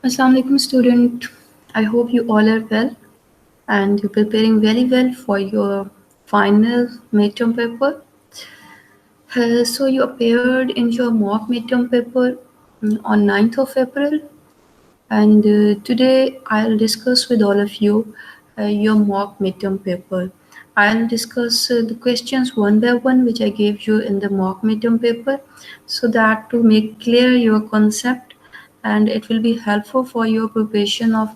Assalamu alaikum student. I hope you all are well and you're preparing very well for your final midterm paper. So you appeared in your mock midterm paper on 9th of April, and today I'll discuss with all of you your mock midterm paper. I'll discuss the questions one by one which I gave you in the mock midterm paper so that to make clear your concept, and it will be helpful for your preparation of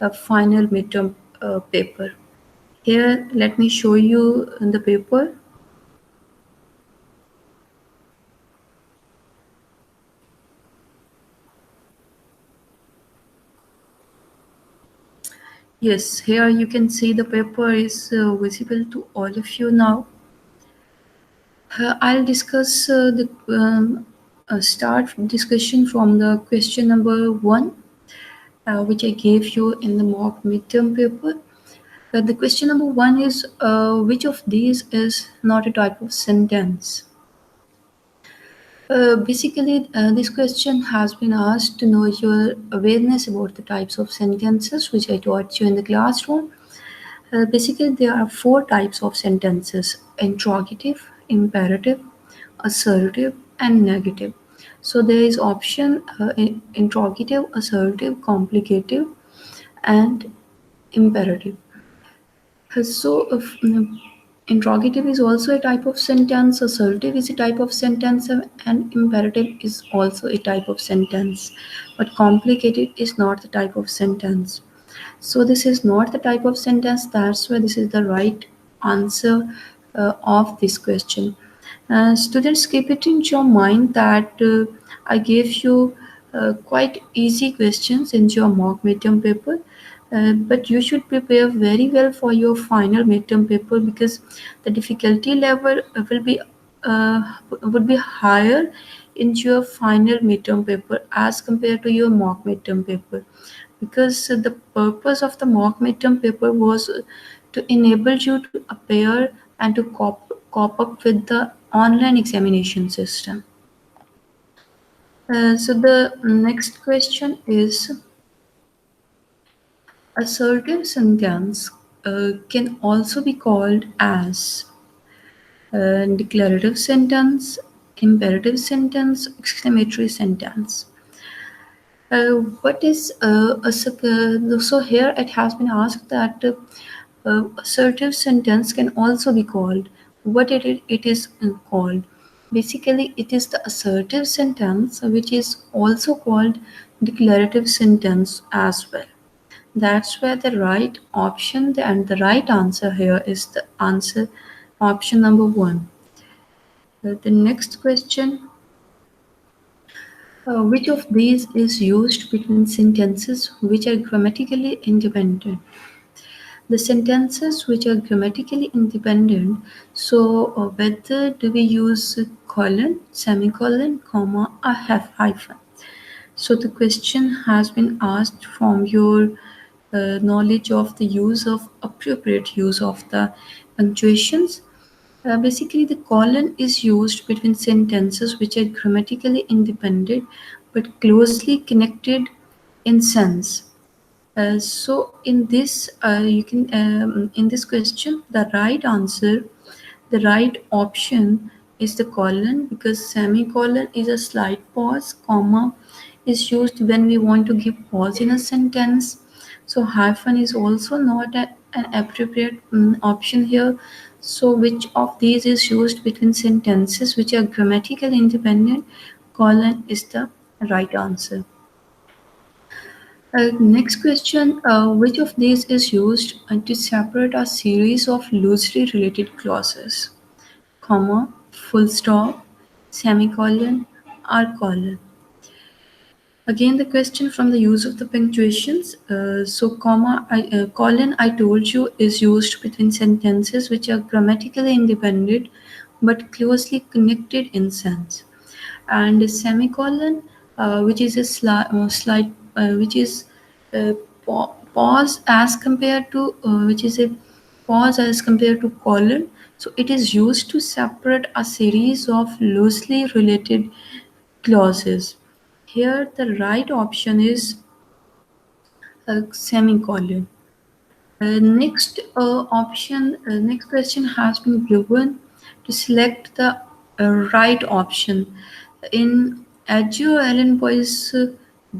a final midterm paper. Here, let me show you the paper. Yes, here you can see the paper is visible to all of you now. I'll discuss the start discussion from the question number one, which I gave you in the mock midterm paper. The question number one is which of these is not a type of sentence? Basically, this question has been asked to know your awareness about the types of sentences which I taught you in the classroom. Basically, there are four types of sentences: interrogative, imperative, assertive, and negative. So there is option interrogative, assertive, complicative, and imperative. Interrogative is also a type of sentence, assertive is a type of sentence, and imperative is also a type of sentence. But complicated is not the type of sentence. So this is not the type of sentence. That's why this is the right answer of this question. Students, keep it in your mind that I gave you quite easy questions in your mock midterm paper. But you should prepare very well for your final midterm paper because the difficulty level uh, would be higher in your final midterm paper as compared to your mock midterm paper, because the purpose of the mock midterm paper was to enable you to appear and to cope up with the online examination system. So the next question is assertive sentence can also be called as declarative sentence, imperative sentence, exclamatory sentence. What is so here it has been asked that assertive sentence can also be called. What it is called? Basically, it is the assertive sentence which is also called declarative sentence as well. That's where the right option and the right answer here is the answer option number one. The next question, which of these is used between sentences which are grammatically independent? The sentences which are grammatically independent, so whether do we use colon, semicolon, comma, or hyphen? So the question has been asked from your knowledge of the use of appropriate use of the punctuations. Basically, the colon is used between sentences which are grammatically independent but closely connected in sense. So in this, you can in this question, the right answer, the right option is the colon, because semicolon is a slight pause, comma is used when we want to give pause in a sentence. So hyphen is also not an appropriate option here. So which of these is used between sentences which are grammatically independent? Colon is the right answer. Next question, which of these is used to separate a series of loosely related clauses? Comma, full stop, semicolon, or colon. Again, the question from the use of the punctuations. Colon, I told you, is used between sentences which are grammatically independent but closely connected in sense. And semicolon, which is a slight, which is a pause as compared to, which is a pause as compared to colon. So it is used to separate a series of loosely related clauses. Here, the right option is semicolon. Next question has been given to select the right option. In Edgar Allan Poe's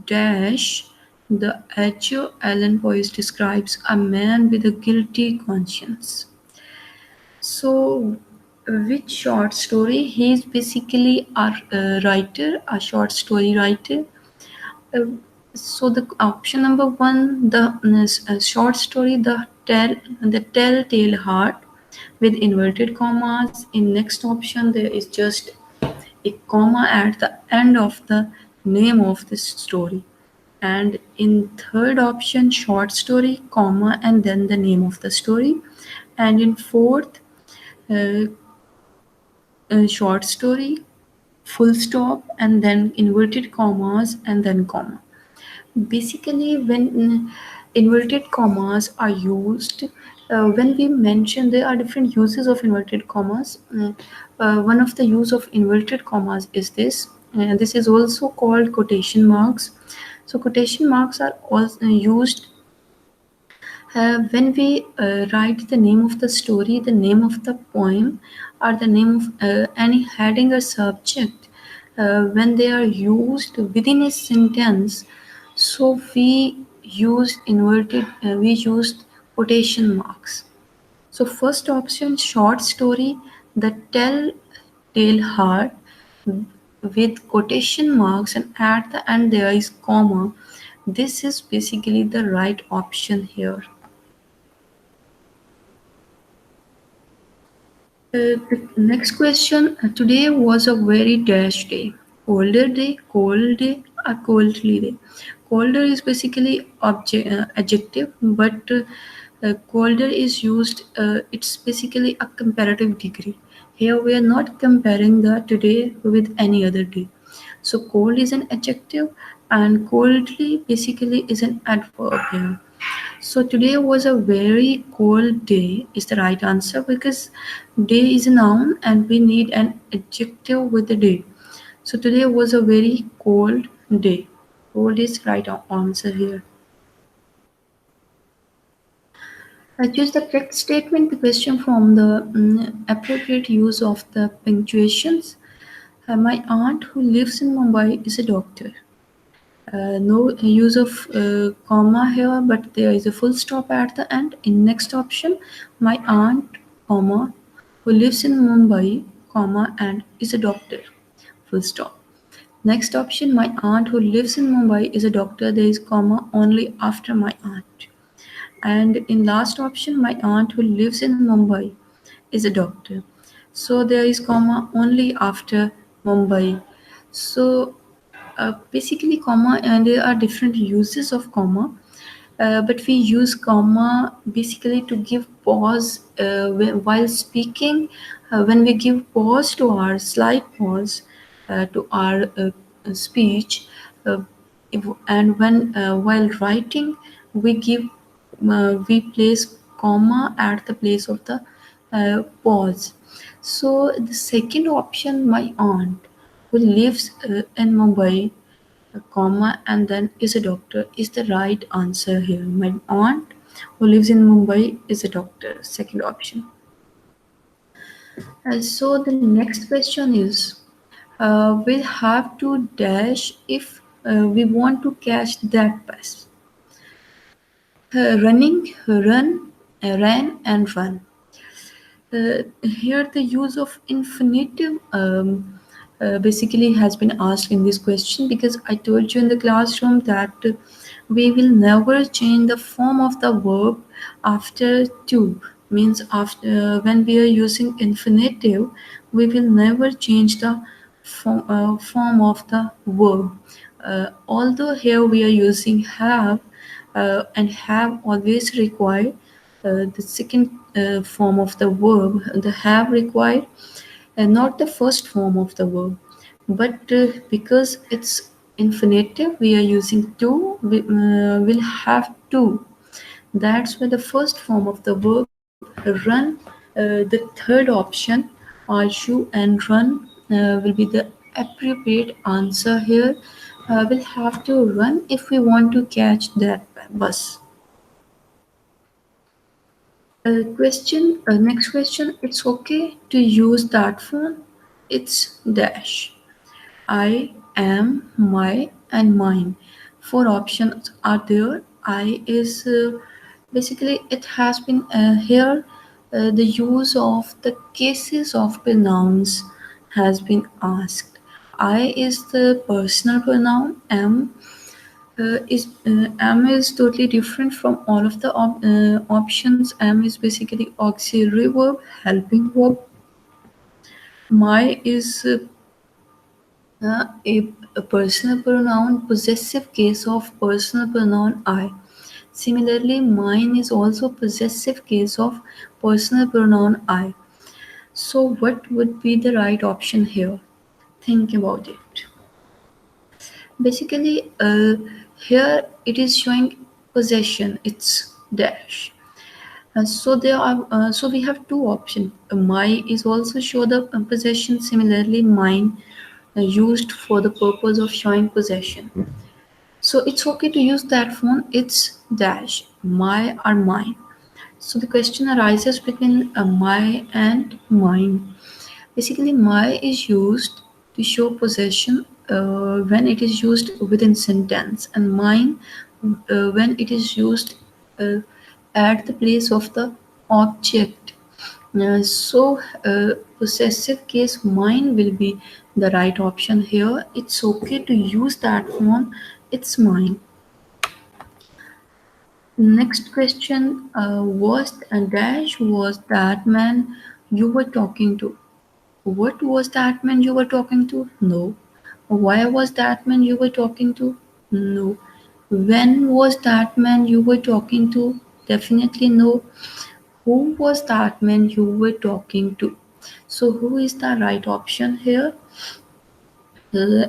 dash, the Edgar Allan Poe describes a man with a guilty conscience. So, which short story? He is basically a writer, a short story writer. Uh, so the option number one, the short story, the telltale heart, with inverted commas. In next option, there is just a comma at the end of the name of this story. And in third option, short story, comma, and then the name of the story. And in fourth, uh, short story, full stop, and then inverted commas, and then comma. Basically, when inverted commas are used, when we mention there are different uses of inverted commas. One of the use of inverted commas is this. This is also called quotation marks. So quotation marks are also used when we write the name of the story, the name of the poem, or the name of any heading or subject, when they are used within a sentence, so we used quotation marks. So first option, short story, the telltale heart, with quotation marks, and at the end there is comma. This is basically the right option here. The next question. Today was a very dash day. Colder day, cold day, or coldly day. Colder is basically adjective, but colder is used. It's basically a comparative degree. Here we are not comparing the today with any other day. So cold is an adjective, and coldly basically is an adverb here. So today was a very cold day is the right answer, because day is a noun and we need an adjective with the day. So today was a very cold day. Cold is right answer here. I choose the correct statement, the question from the appropriate use of the punctuations. My aunt who lives in Mumbai is a doctor. No use of comma here, but there is a full stop at the end. In next option, my aunt, comma, who lives in Mumbai, comma, and is a doctor. Full stop. Next option, my aunt who lives in Mumbai is a doctor. There is comma only after my aunt. And in last option, my aunt who lives in Mumbai is a doctor. So there is comma only after Mumbai. So basically comma, and there are different uses of comma, but we use comma basically to give pause while speaking. When we give pause to our slight pause to our speech, uh, and when while writing we place comma at the place of the pause. So the second option, my aunt who lives in Mumbai, comma, and then is a doctor, is the right answer here. My aunt who lives in Mumbai is a doctor. Second option. So the next question is, we'll have to dash if we want to catch that pass. Running, run, ran, and run. Here the use of infinitive basically has been asked in this question, because I told you in the classroom that we will never change the form of the verb after to. Means after when we are using infinitive, we will never change the form of the verb. Although here we are using have, and have always required the second form of the verb, the have required, and not the first form of the verb. But because it's infinitive, we are using to, we will have to. That's where the first form of the verb, run, the third option, are shoe and run will be the appropriate answer here. will have to run if we want to catch that bus. Next question. It's okay to use that phone. It's dash. I am, my, and mine. Four options are there. I is basically it has been here. The use of the cases of pronouns has been asked. I is the personal pronoun. Am is totally different from all of the options. Am is basically auxiliary verb, helping verb. My is a personal pronoun, possessive case of personal pronoun I. Similarly, mine is also possessive case of personal pronoun I. So, what would be the right option here? Think about it. Basically, here it is showing possession. It's dash. So we have two options. My is also show the possession. Similarly, mine used for the purpose of showing possession. So it's okay to use that phone. It's dash my or mine. So the question arises between my and mine. Basically, my is used to show possession when it is used within sentence, and mine when it is used uh, at the place of the object. Possessive case mine will be the right option here. It's okay to use that one. It's mine. Next question was dash was that man you were talking to? What was that man you were talking to? No. Why was that man you were talking to? No. When was that man you were talking to? Definitely no. Who was that man you were talking to? So, who is the right option here? Uh,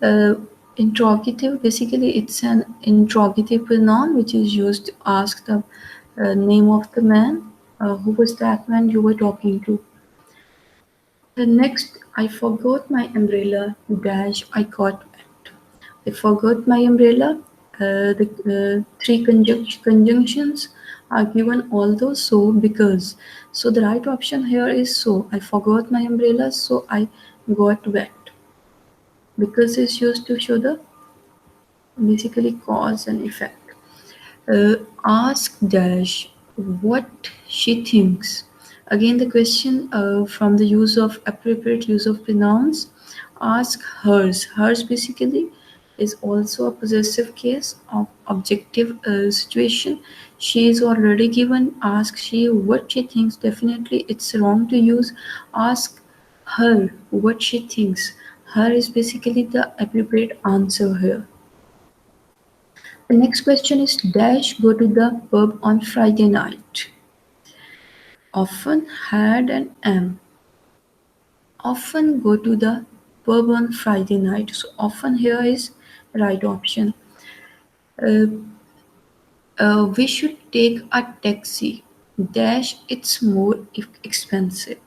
uh, Interrogative, basically, it's an interrogative pronoun which is used to ask the name of the man. Who was that man you were talking to? The next, I forgot my umbrella, dash, I got wet. I forgot my umbrella. The three conjunctions are given, although, so, because. So the right option here is so. I forgot my umbrella, so I got wet. Because is used to show the basically cause and effect. Ask dash what she thinks. Again, the question from the use of appropriate use of pronouns. Ask hers. Hers basically is also a possessive case of objective situation. She is already given. Ask she what she thinks. Definitely, it's wrong to use ask her what she thinks. Her is basically the appropriate answer here. The next question is dash go to the pub on Friday night. Often had and am. Often go to the pub on Friday night. So often here is right option. Uh, we should take a taxi. Dash it's more expensive.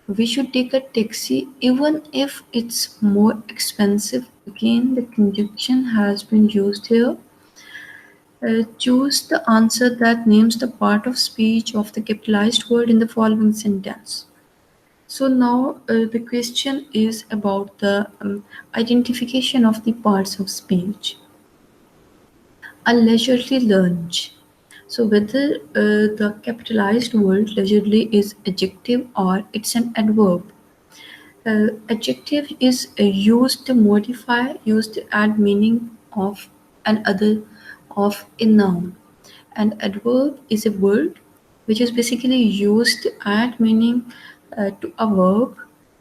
We should take a taxi even if it's more expensive. Again, the conjunction has been used here. Choose the answer that names the part of speech of the capitalized word in the following sentence. So now the question is about the identification of the parts of speech. A leisurely lunch. So whether the capitalized word leisurely is adjective or it's an adverb. Adjective is used to modify, used to add meaning of an other of a noun. An adverb is a word which is basically used to add meaning to a verb,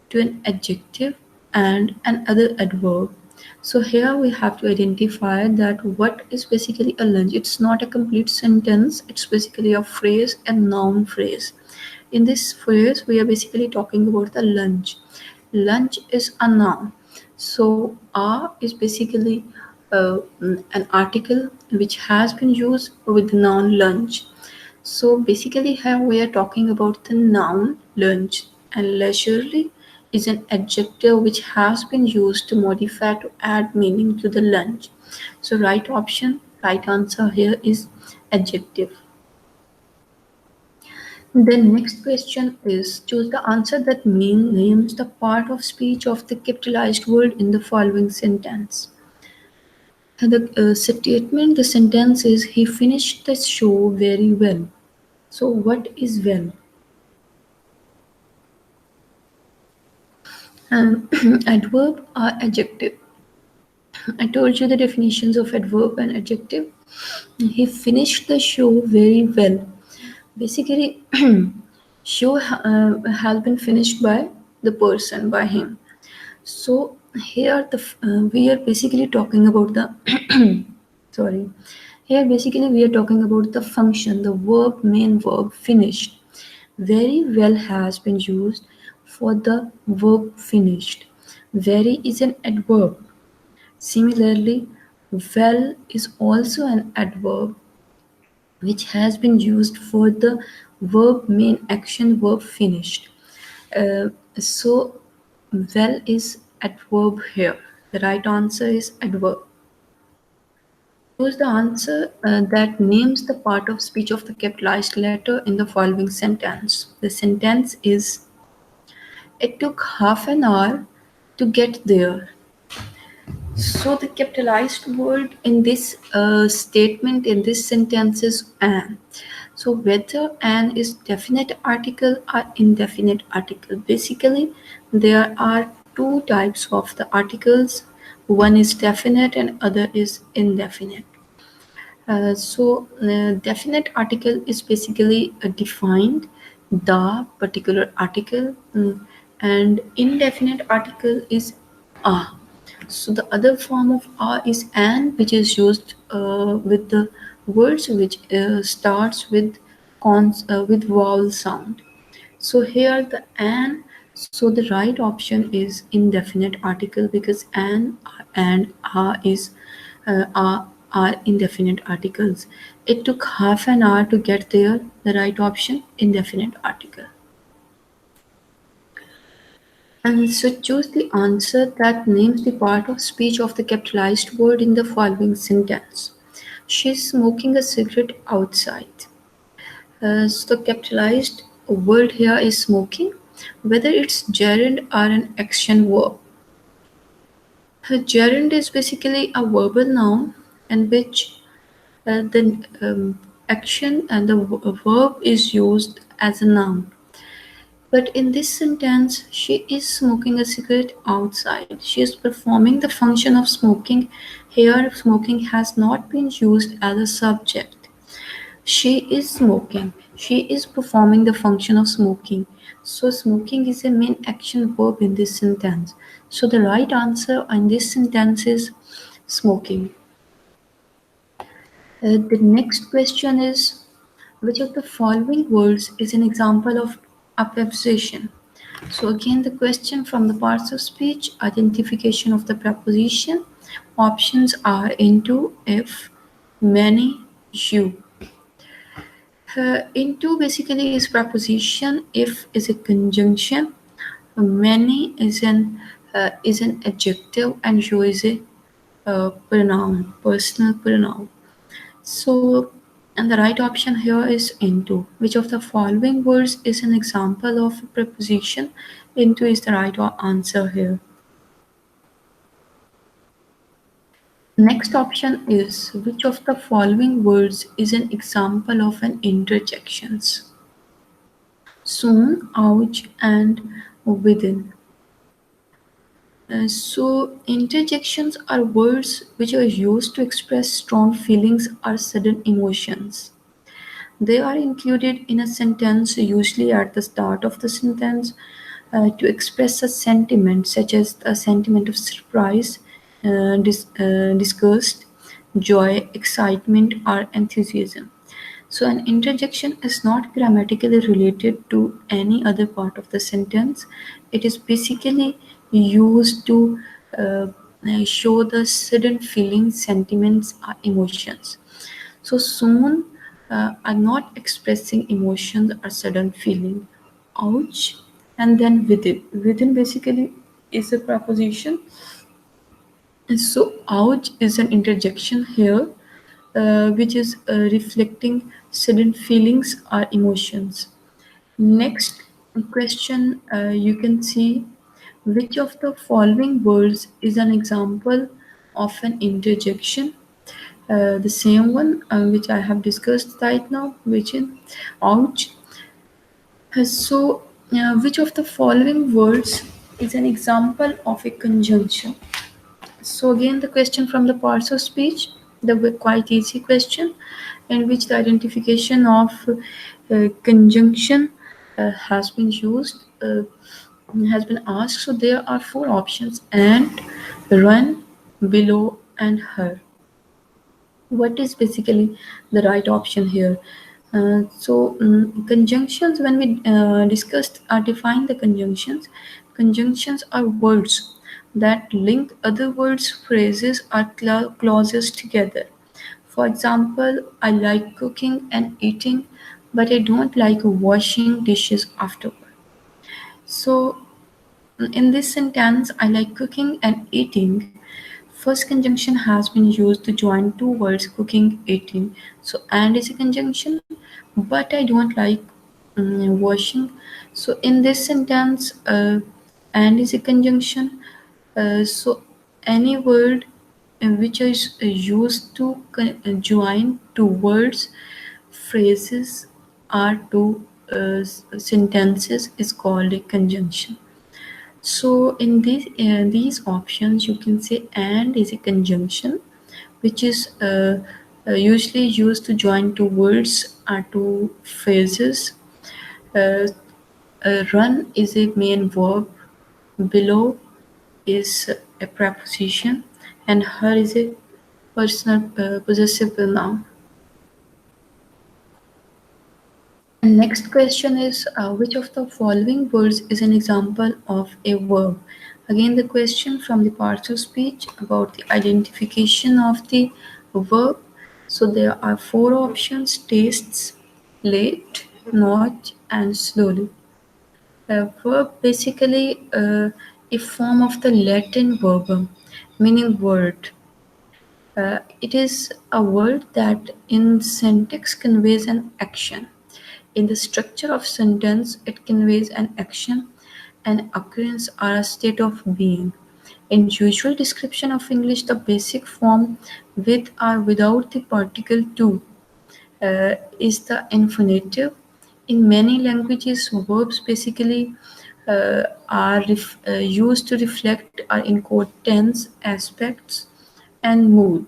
to an adjective, and another adverb. So here we have to identify that what is basically a lunch. It's not a complete sentence, it's basically a phrase, a noun phrase. In this phrase, we are basically talking about the lunch. Lunch is a noun. So a is basically an article which has been used with the noun lunch. So basically here we are talking about the noun lunch, and leisurely is an adjective which has been used to modify to add meaning to the lunch. So right answer here is adjective. The next question is choose the answer that names the part of speech of the capitalized word in the following sentence. The statement, the sentence is he finished the show very well. So what is well? Um, adverb or adjective. I told you the definitions of adverb and adjective. He finished the show very well. Basically, show has been finished by the person, by him. So here we are basically talking about the sorry. Here basically we are talking about the function, the verb, main verb finished. Very well has been used for the verb finished. Very is an adverb. Similarly, well is also an adverb which has been used for the verb main action verb finished. So well is adverb here. The right answer is adverb. Choose the answer that names the part of speech of the capitalized letter in the following sentence. The sentence is it took half an hour to get there. So the capitalized word in this statement, in this sentence is an. So whether an is definite article or indefinite article. Basically, there are two types of the articles. One is definite and other is indefinite. Definite article is basically defined the particular article, and indefinite article is a. So the other form of a is an, which is used with the words which starts with with vowel sound. So here the an, so the right option is indefinite article because an and are indefinite articles. It took half an hour to get there. The right option, indefinite article. And so choose the answer that names the part of speech of the capitalized word in the following sentence. She's smoking a cigarette outside. So the capitalized word here is smoking, whether it's gerund or an action verb. A gerund is basically a verbal noun in which the action and the verb is used as a noun. But in this sentence, she is smoking a cigarette outside. She is performing the function of smoking. Here, smoking has not been used as a subject. She is smoking. She is performing the function of smoking. So, smoking is a main action verb in this sentence. So, the right answer in this sentence is smoking. The next question is which of the following words is an example of a preposition? So, again, the question from the parts of speech identification of the preposition. Options are into, if, many, you. Into basically is preposition, if is a conjunction, many is an adjective, and you is a pronoun, personal pronoun. So, and the right option here is into. Which of the following words is an example of a preposition? Into is the right answer here. Next option is which of the following words is an example of an interjections? Soon, ouch, and within. So, interjections are words which are used to express strong feelings or sudden emotions. They are included in a sentence, usually at the start of the sentence, to express a sentiment, such as a sentiment of surprise, disgust, joy, excitement, or enthusiasm. So, an interjection is not grammatically related to any other part of the sentence. It is basically used to show the sudden feelings, sentiments, or emotions. So, soon are not expressing emotions or sudden feeling. Ouch And then within. Within basically is a preposition. So ouch is an interjection here, which is reflecting sudden feelings or emotions. Next question, you can see which of the following words is an example of an interjection. The same one which I have discussed right now, which is ouch. Which of the following words is an example of a conjunction? So again, the question from the parts of speech, the quite easy question, in which the identification of conjunction has been used, has been asked. So there are four options: and, run, below, and her. What is basically the right option here? Conjunctions, when we discussed or defined the conjunctions are words that link other words, phrases, or clauses together. For example, I like cooking and eating, but I don't like washing dishes afterward. So, in this sentence, I like cooking and eating, first conjunction has been used to join two words, cooking, eating. So, and is a conjunction, but I don't like washing. So, in this sentence, and is a conjunction. So, any word which is used to join two words, phrases, or two sentences is called a conjunction. So in these options, you can say and is a conjunction, which is usually used to join two words or two phrases. Uh, Run is a main verb. Below is a preposition, and her is a personal possessive pronoun. And next question is which of the following words is an example of a verb? Again, the question from the parts of speech about the identification of the verb. So there are four options: tastes, late, not, and slowly. A verb basically a form of the Latin verbum, meaning word. It is a word that in syntax conveys an action. In the structure of sentence, it conveys an action, an occurrence, or a state of being. In usual description of English, the basic form with or without the particle to is the infinitive. In many languages, verbs basically used to reflect or encode tense, aspects, and mood.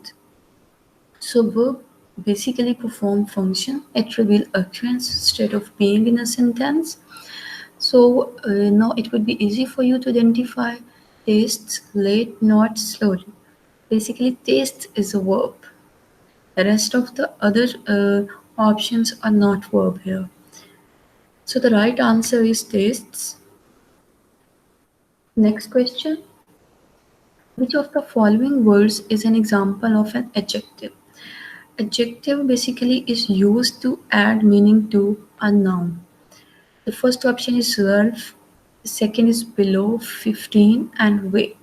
So verb basically perform function. It reveal occurrence, state of being in a sentence. So now it would be easy for you to identify tastes, late, not, slowly. Basically, taste is a verb. The rest of the other options are not verb here. So the right answer is tastes. Next question. Which of the following words is an example of an adjective? Adjective basically is used to add meaning to a noun. The first option is Ralph, the second is below, 15, and wait.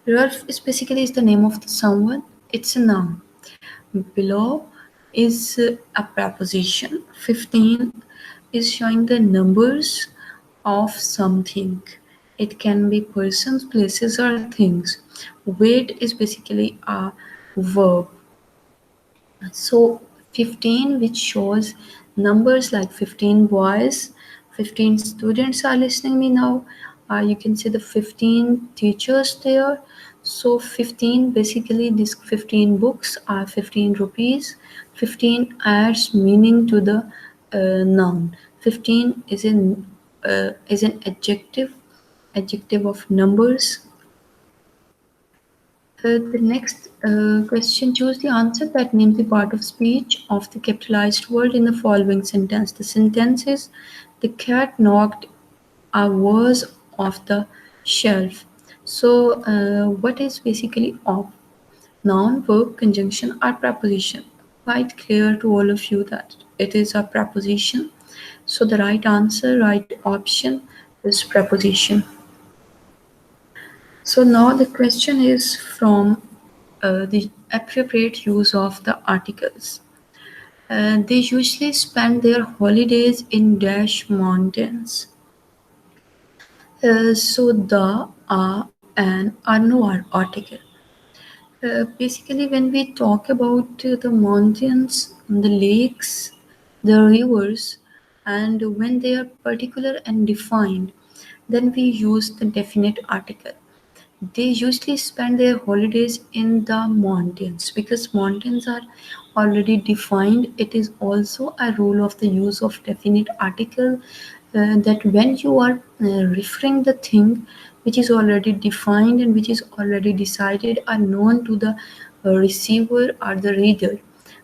Ralph is basically is the name of the someone, it's a noun. Below is a preposition. 15 is showing the numbers of something. It can be persons, places, or things. Wait is basically a verb. So 15, which shows numbers like 15 boys, 15 students are listening me now. You can see the 15 teachers there. So 15, basically these 15 books are 15 rupees. 15 adds meaning to the noun. 15 is an adjective of numbers. The next question, choose the answer that names the part of speech of the capitalized word in the following sentence. The sentence is the cat knocked a vase off the shelf. So, what is basically off? Noun, verb, conjunction, or preposition? Quite clear to all of you that it is a preposition. So, the right answer, right option is preposition. So now the question is from the appropriate use of the articles. They usually spend their holidays in dash mountains. So the, and, are no article. Basically, when we talk about the mountains, the lakes, the rivers, and when they are particular and defined, then we use the definite article. They usually spend their holidays in the mountains because mountains are already defined. It is also a rule of the use of definite article, that when you are referring the thing which is already defined and which is already decided or known to the receiver or the reader,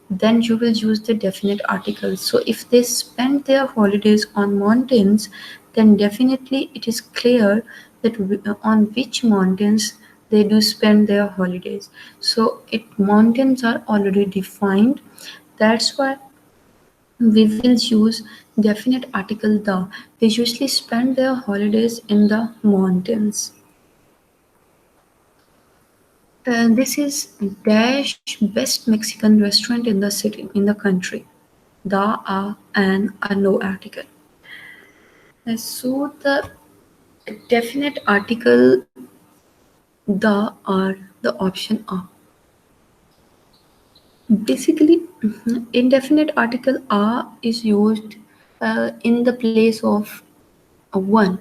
then you will use the definite article. So if they spend their holidays on mountains, then definitely it is clear that on which mountains they do spend their holidays. So it mountains are already defined. That's why we will use definite article the. They usually spend their holidays in the mountains. This is dash best Mexican restaurant in the city, in the country. The, and, a no article. So the definite article the or the option a. Basically, indefinite article a is used in the place of one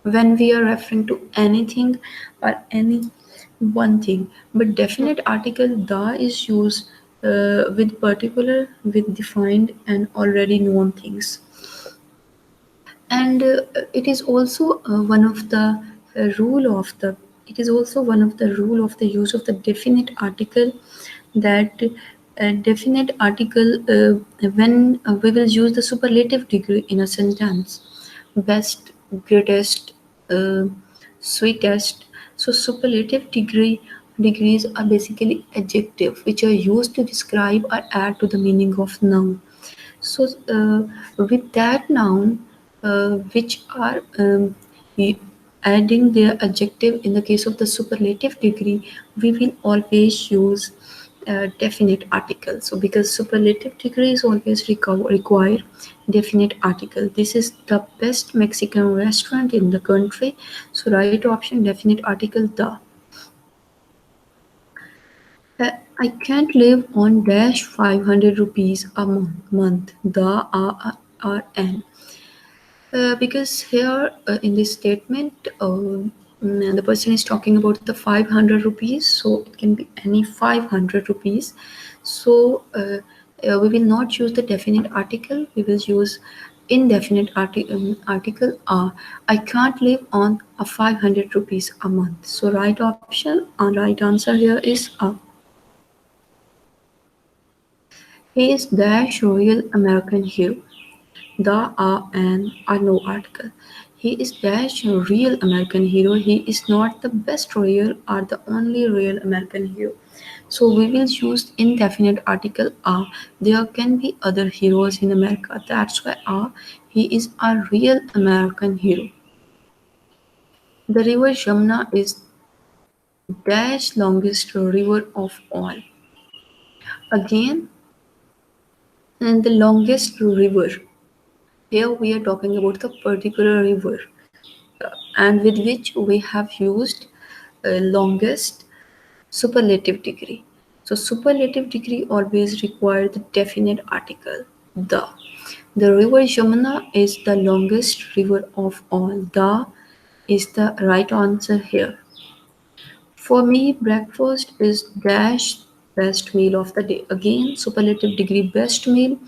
when we are referring to anything or any one thing. But definite article the is used with particular, with defined and already known things. And it is also one of the rule of the it is also one of the rule of the use of the definite article, that definite article when we will use the superlative degree in a sentence: best, greatest, uh, sweetest. So superlative degrees are basically adjective which are used to describe or add to the meaning of noun. So, with that noun, which are adding their adjective in the case of the superlative degree, we will always use definite article. So, because superlative degree is always require definite article. This is the best Mexican restaurant in the country. So, right option definite article the. I can't live on dash 500 rupees a month. The RN. Because here in this statement, the person is talking about the 500 rupees, so it can be any 500 rupees. So we will not use the definite article, we will use indefinite article. I can't live on a 500 rupees a month. So right option, right answer here is he is dash royal American hero. The and are no article. He is dash a real American hero. He is not the best real or the only real American hero. So we will use indefinite article a. There can be other heroes in America. That's why a. He is a real American hero. The river Yamuna is dash longest river of all. Again, and the longest river. Here we are talking about the particular river, and with which we have used longest superlative degree. So superlative degree always require the definite article the. The river Yamuna is the longest river of all. The is the right answer here. For me, breakfast is dash best meal of the day. Again, superlative degree best meal.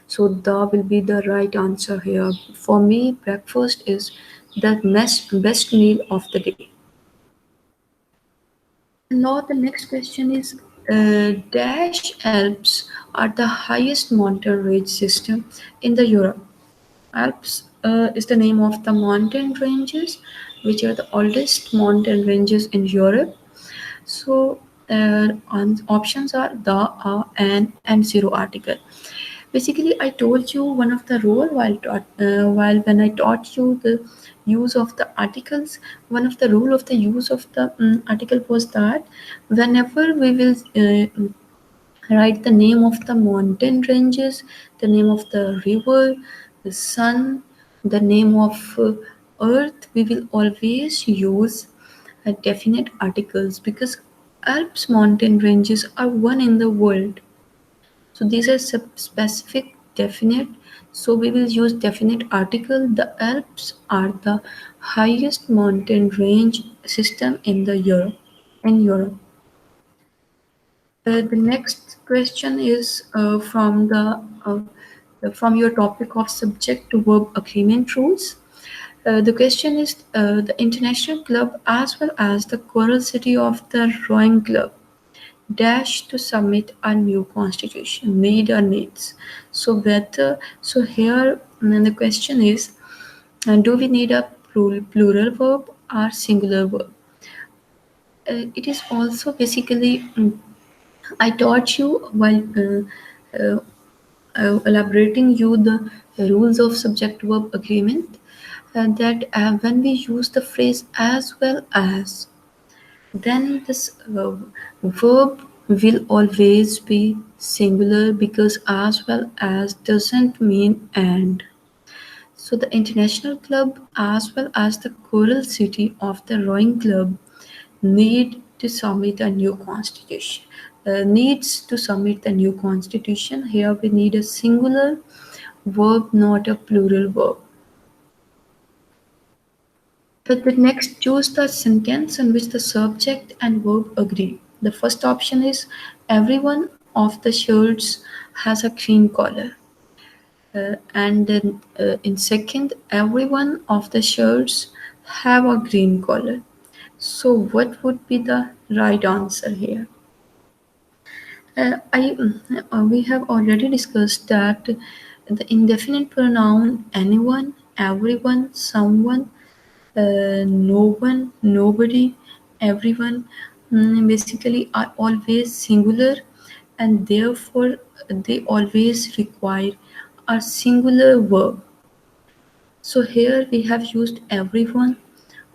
So the will be the right answer here. For me, breakfast is the best meal of the day. Now the next question is Dash Alps are the highest mountain range system in the Europe. Alps is the name of the mountain ranges, which are the oldest mountain ranges in Europe. So options are the, and zero article. Basically, I told you one of the role while when I taught you the use of the articles, one of the rule of the use of the article was that whenever we will write the name of the mountain ranges, the name of the river, the sun, the name of earth, we will always use definite articles because Alps mountain ranges are one in the world. So these are specific definite. So we will use definite article. The Alps are the highest mountain range system in the Europe. In Europe. The next question is from your topic of subject to verb agreement rules. The question is the international club as well as the choral city of the rowing club dash to submit a new constitution, need or needs. So whether so here the question is, do we need a plural verb or singular verb? It is also basically I taught you while elaborating you the rules of subject verb agreement that when we use the phrase as well as, then this verb will always be singular because as well as doesn't mean and. So the international club as well as the choral city of the rowing club need to submit a new constitution. Needs to submit the new constitution. Here we need a singular verb, not a plural verb. But the next, choose the sentence in which the subject and verb agree. The first option is everyone of the shirts has a green collar. And then in second, everyone of the shirts have a green collar. So what would be the right answer here? We have already discussed that the indefinite pronoun anyone, everyone, someone, no one, nobody, everyone basically are always singular and therefore they always require a singular verb. So here we have used everyone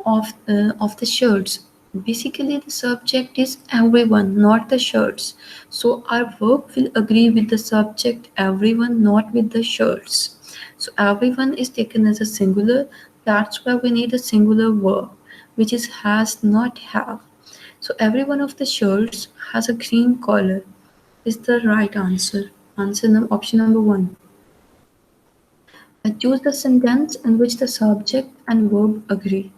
of the shirts. Basically, the subject is everyone, not the shirts. So our verb will agree with the subject everyone, not with the shirts. So everyone is taken as a singular. That's why we need a singular verb, which is has, not have. So every one of the shirts has a green collar. Is the right answer. Option number one. Choose the sentence in which the subject and verb agree.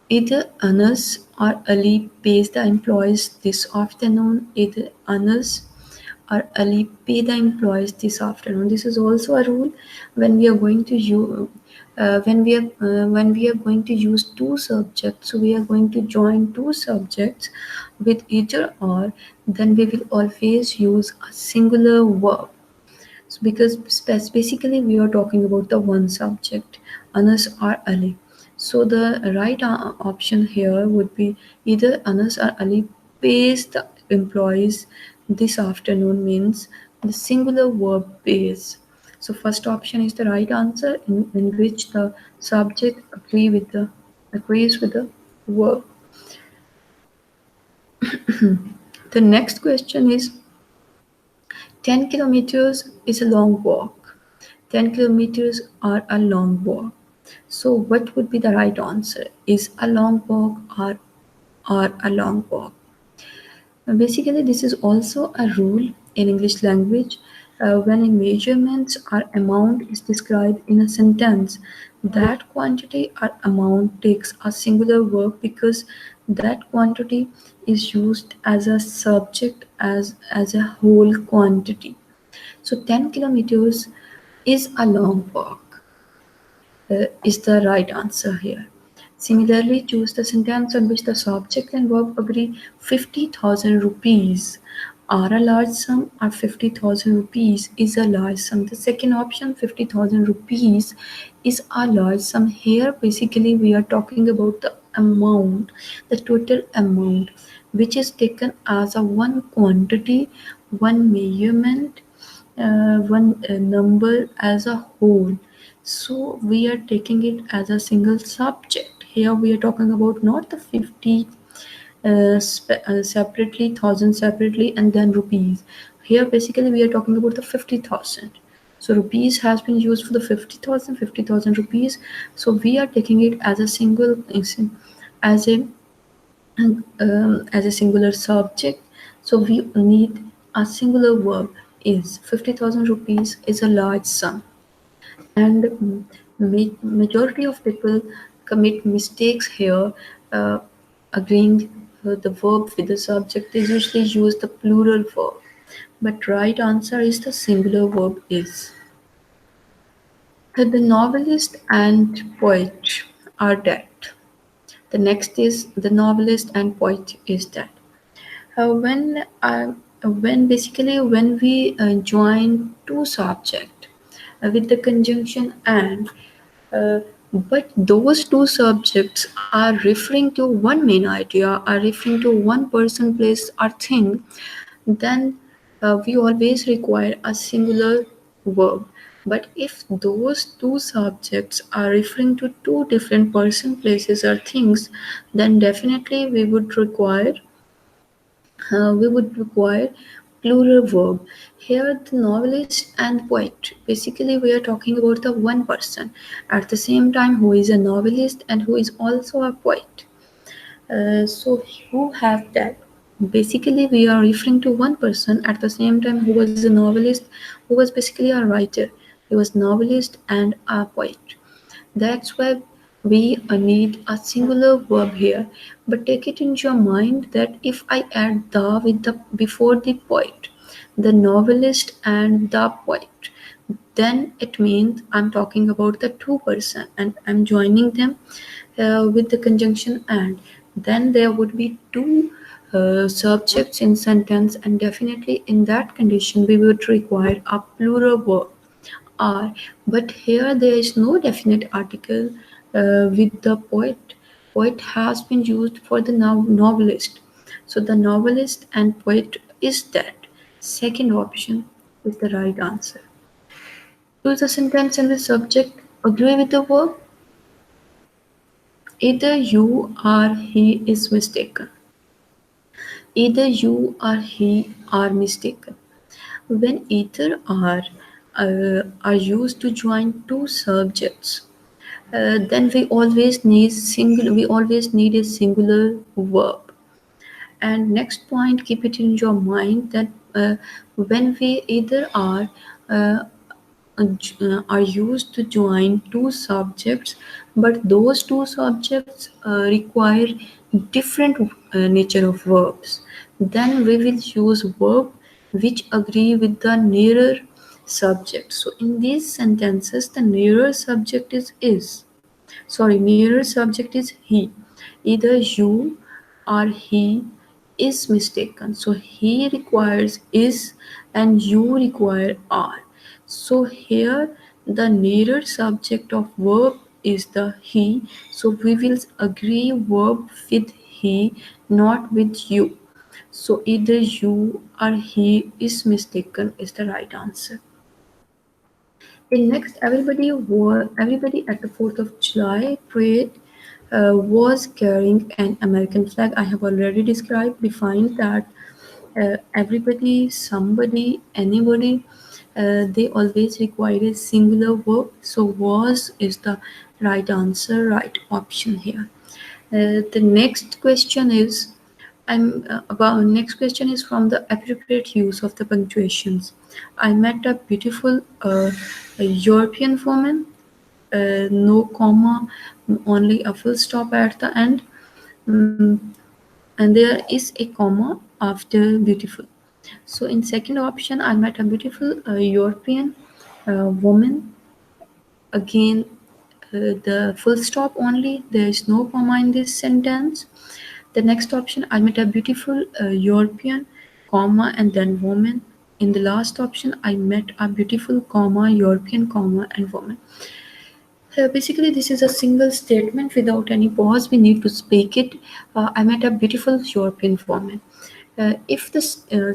Either Anas or Ali pays the employees this afternoon. Either Anas or Ali pay the employees this afternoon. This is also a rule when we are going to use when we are going to use two subjects. So we are going to join two subjects with either or. Then we will always use a singular verb. So because basically we are talking about the one subject, Anas or Ali. So the right option here would be either Anas or Ali pays the employees this afternoon means the singular verb pays. So first option is the right answer in which the subject agrees with the verb. The next question is 10 kilometers is a long walk. 10 kilometers are a long walk. So, what would be the right answer? Is a long walk or a long walk? Basically, this is also a rule in English language when a measurements or amount is described in a sentence. That quantity or amount takes a singular verb because that quantity is used as a subject as a whole quantity. So 10 kilometers is a long walk, is the right answer here. Similarly, choose the sentence on which the subject and verb agree. 50,000 rupees are a large sum or 50,000 rupees is a large sum. The second option, 50,000 rupees is a large sum. Here basically we are talking about the amount, the total amount which is taken as a one quantity, one measurement number as a whole. So we are taking it as a single subject. Here we are talking about not the 50 separately, 1000 separately, and then rupees. Here basically we are talking about the 50,000. So rupees has been used for the 50,000, 50,000 rupees. So we are taking it as a single, as a as a singular subject. So we need a singular verb. Is 50,000 rupees is a large sum, and majority of people commit mistakes here, uh, agreeing the verb with the subject. They usually use the plural verb, but right answer is the singular verb is. The novelist and poet are dead. The next is the novelist and poet is dead. When basically when we join two subject with the conjunction and, uh, but those two subjects are referring to one main idea, are referring to one person, place, or thing, then we always require a singular verb. But if those two subjects are referring to two different person, places, or things, then definitely we would require plural verb. Here, the novelist and poet. Basically, we are talking about the one person at the same time who is a novelist and who is also a poet. So, who have that? Basically, we are referring to one person at the same time who was a novelist, who was basically a writer. He was novelist and a poet. That's why we need a singular verb here. But take it into your mind that if I add the with the before the poet, the novelist and the poet, then it means I'm talking about the two person and I'm joining them with the conjunction and. Then there would be two subjects in sentence, and definitely in that condition we would require a plural verb are, but here there is no definite article with the poet. Poet has been used for the novelist. So the novelist and poet is that. Second option is the right answer. Choose a sentence and the subject agree with the verb. Either you or he is mistaken. Either you or he are mistaken. When either are used to join two subjects, then we always need a singular verb. And next point, keep it in your mind that when we either uh, are used to join two subjects, but those two subjects require different nature of verbs, then we will use verb which agree with the nearer subject. So in these sentences, the nearer subject nearer subject is he. Either you or he is mistaken. So he requires is and you require are. So here the nearer subject of verb is the he. So we will agree verb with he, not with you. So either you or he is mistaken is the right answer. In next, everybody at the 4th of July parade was carrying an American flag. I have already defined that everybody, somebody, anybody, they always require a singular verb. So was is the right answer, right option here. The next question is about next question is from the appropriate use of the punctuations. I met a beautiful European woman, no comma, only a full stop at the end, mm, and there is a comma after beautiful. So in second option, I met a beautiful European woman. Again, the full stop only. There is no comma in this sentence. The next option, I met a beautiful European, comma, and then woman. In the last option, I met a beautiful, comma, European, comma, and woman. Basically, this is a single statement without any pause. We need to speak it. I met a beautiful European woman. If the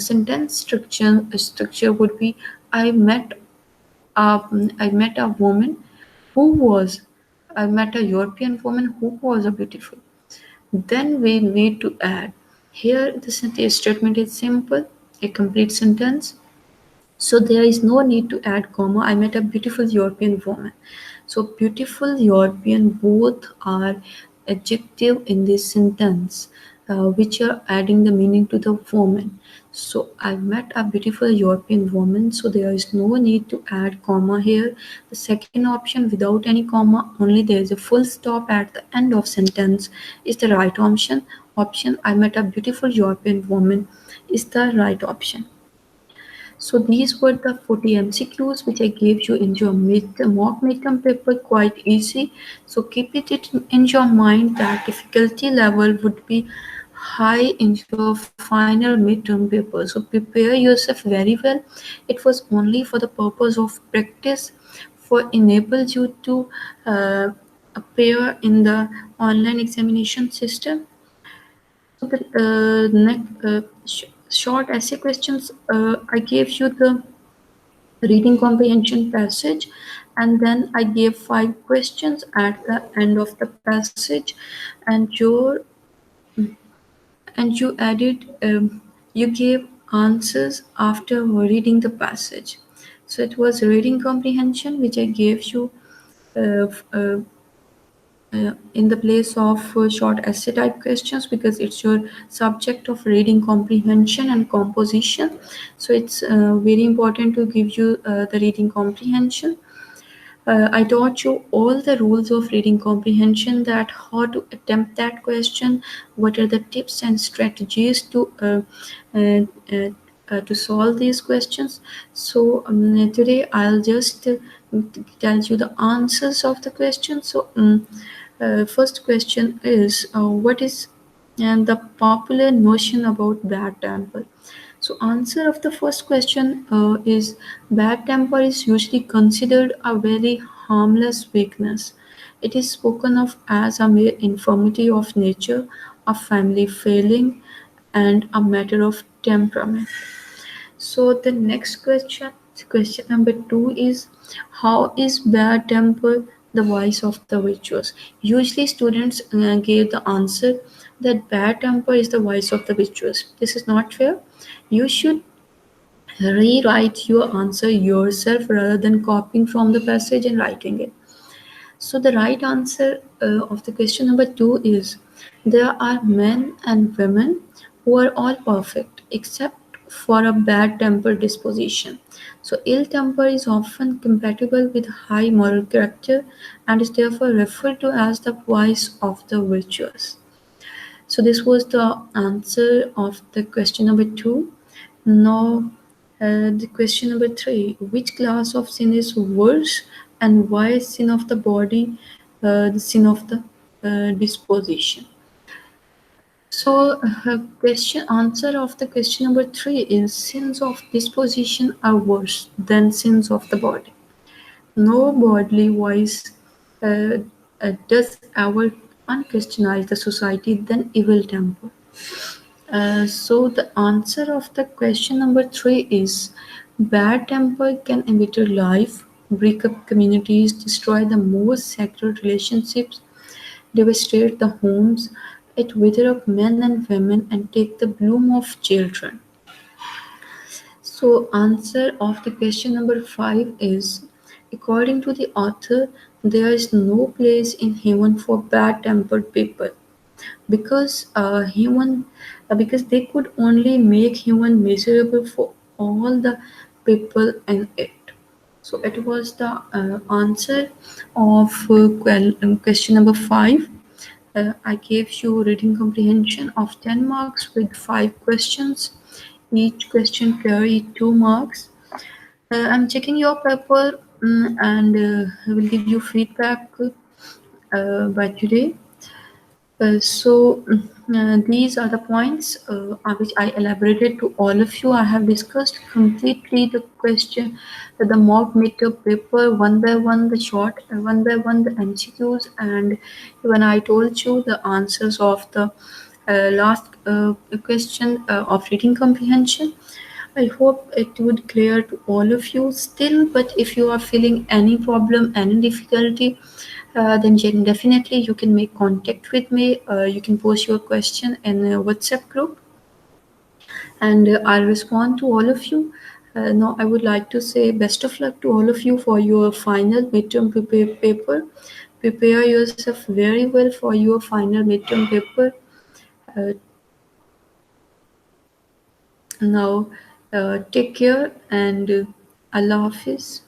sentence structure would be I met I met a woman who was I met a European woman who was a beautiful. Then we need to add here the statement is simple, a complete sentence. So there is no need to add comma. I met a beautiful European woman. So beautiful European both are adjective in this sentence, which are adding the meaning to the woman. So I met a beautiful European woman. So there is no need to add comma here. The second option without any comma, only there is a full stop at the end of sentence is the right option. Option I met a beautiful European woman is the right option. So these were the 40 MCQs which I gave you in your mock midterm paper, quite easy. So keep it in your mind that difficulty level would be high in your final midterm paper. So prepare yourself very well. It was only for the purpose of practice, for enables you to uh, appear in the online examination system. So the short essay questions, I gave you the reading comprehension passage, and then I gave 5 questions at the end of the passage, and you added you gave answers after reading the passage. So it was reading comprehension which I gave you uh, uh, in the place of short essay type questions, because it's your subject of reading comprehension and composition. So it's very important to give you the reading comprehension. I taught you all the rules of reading comprehension, that how to attempt that question, what are the tips and strategies uh, uh, to solve these questions. So today I'll just tell you the answers of the question. So first question is what is and the popular notion about bad temper. So answer of the first question is bad temper is usually considered a very harmless weakness. It is spoken of as a mere infirmity of nature, a family failing, and a matter of temperament. So the next question number 2 is how is bad temper the vice of the virtuous? Usually students gave the answer that bad temper is the vice of the virtuous. This is not fair. You should rewrite your answer yourself rather than copying from the passage and writing it. So the right answer of the question number 2 is there are men and women who are all perfect except for a bad temper disposition. So ill temper is often compatible with high moral character and is therefore referred to as the vice of the virtuous. So this was the answer of the question number 2. Now, the question number 3: which class of sin is worse, and why is sin of the body the sin of the disposition? So, question answer of the question number 3 is sins of disposition are worse than sins of the body. No bodily vice uh, does ever unchristianize the society than evil temper. So the answer of the question number 3 is bad temper can embitter life, break up communities, destroy the most sacred relationships, devastate the homes, it wither up men and women and take the bloom of children. So answer of the question number 5 is according to the author, there is no place in heaven for bad tempered people, because human because they could only make human miserable for all the people in it. So it was the answer of question number 5. I gave you reading comprehension of 10 marks with 5 questions. Each question carried 2 marks. I'm checking your paper, and I will give you feedback by today. These are the points which I elaborated to all of you. I have discussed completely the question, the mock midterm paper one by one, the short one by one, the MCQs, and when I told you the answers of the last question of reading comprehension. I hope it would clear to all of you still, but if you are feeling any problem, any difficulty, then definitely you can make contact with me. You can post your question in a WhatsApp group, and I'll respond to all of you. Now, I would like to say best of luck to all of you for your final midterm paper. Prepare yourself very well for your final midterm paper. Uh, Now, take care and Allah Hafiz.